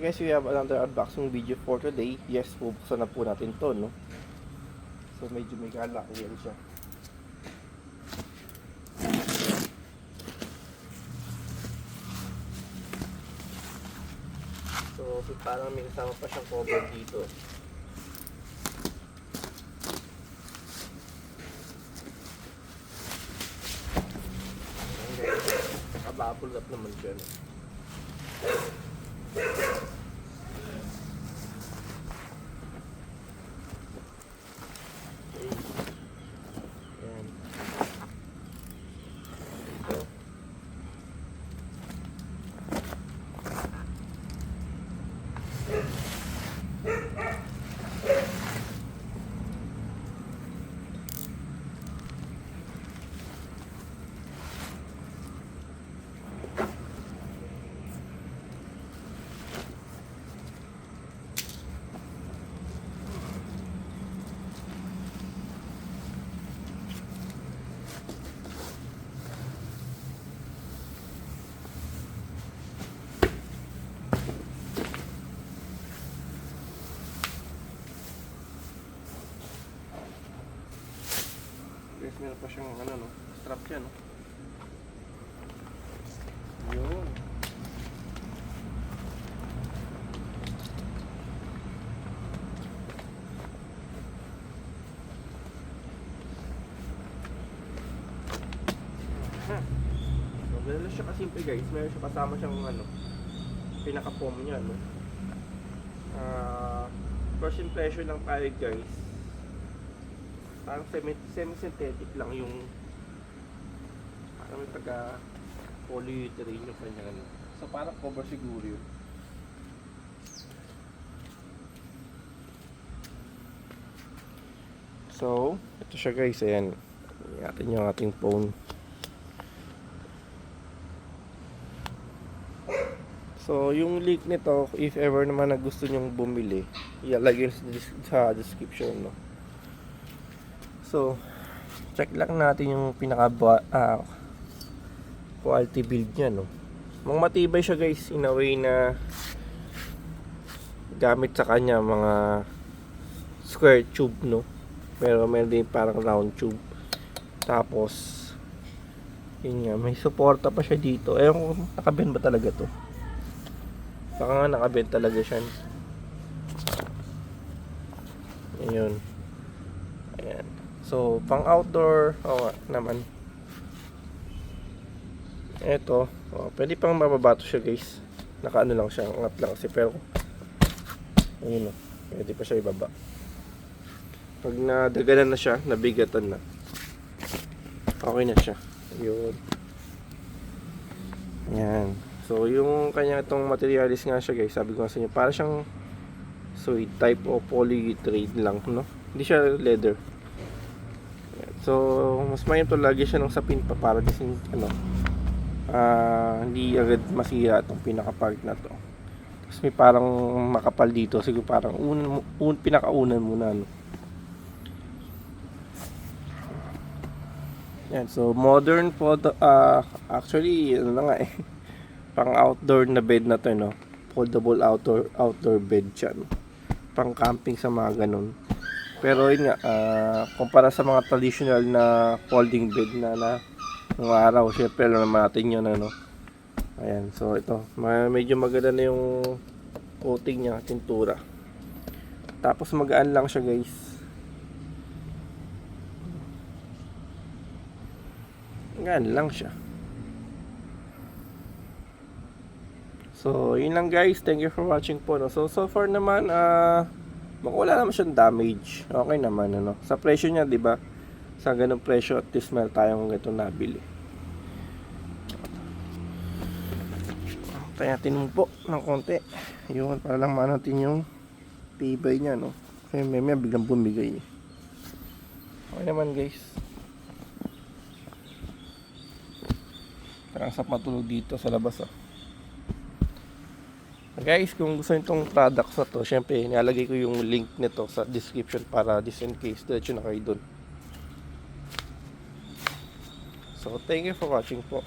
Guys, we have another unboxing video for today. Yes, bubuksan na po natin to, no? So, medyo may kalaki yan siya. So, parang may kasama pa siyang cover dito. Nakabubble up naman siya, no? Guys, meron pa siyang ano, no? Strap siya, no? Yun. So, ganun lang siya kasimple, guys. Meron siya kasama siyang ano, pinaka-foam niya, no? First impression lang tayo, guys. Parang semi-synthetic lang yung parang may taga polyurethane yung kanya, ano. So parang cover siguro yun. So ito siya, guys. Ayan, natin yung ating phone. So yung link nito, if ever naman na gusto nyong bumili, ilalagay sa description, no? So, check lang natin yung pinaka quality build niya, no. Matibay siya, guys, in a way na gamit sa kanya mga square tube, no. Pero meron din parang round tube. Tapos yun nga, may suporta pa siya dito. Ewan kung nakabend ba talaga to. Baka nga nakabend talaga siya. Ayun. Ayan. So, pang outdoor, naman. Ito, pwede pang mababato siya, guys. Nakaano lang siya, angat lang kasi, pero ayun, pwede pa siya ibaba. Pag nadaganan na siya, nabigatan na, okay na siya. Ayun. Ayan. So, yung kanya itong materialis nga siya, guys, sabi ko sa inyo, para siyang suede type o polyurethane lang, no? Hindi siya leather. So, mas mainam to lagi siya ng sapin pa para kasi ano, hindi agad masira itong pinaka-part na to. Tapos may parang makapal dito, siguro parang pinakaunan muna, no. Yan, so modern po to, actually ano na nga eh, pang outdoor na bed na to, no. Foldable outdoor bed siya, no. Pang camping sa mga ganun. Pero yun nga, kumpara sa mga traditional na folding bed na ng araw, syempre alam naman natin yun, ano. Ayan, so ito, medyo maganda na yung coating niya, tintura. Tapos magaan lang siya, guys. Magaan lang siya. So, yun lang, guys. Thank you for watching po, no. So far naman, wala naman siyang damage. Okay naman, ano. Sa presyo niya, 'di ba? Sa ganung presyo, at least meron tayong ito nabili. Kaya natin po ng konti. Yun, para lang natin yung tibay niya, no. Kasi may biglang bumigay. Okay naman, guys. Parang sa matulog dito sa labas, Guys, kung gusto nyo itong products na to, syempre, nilalagay ko yung link nito sa description para just in case, diretso na kayo dun. So, thank you for watching po.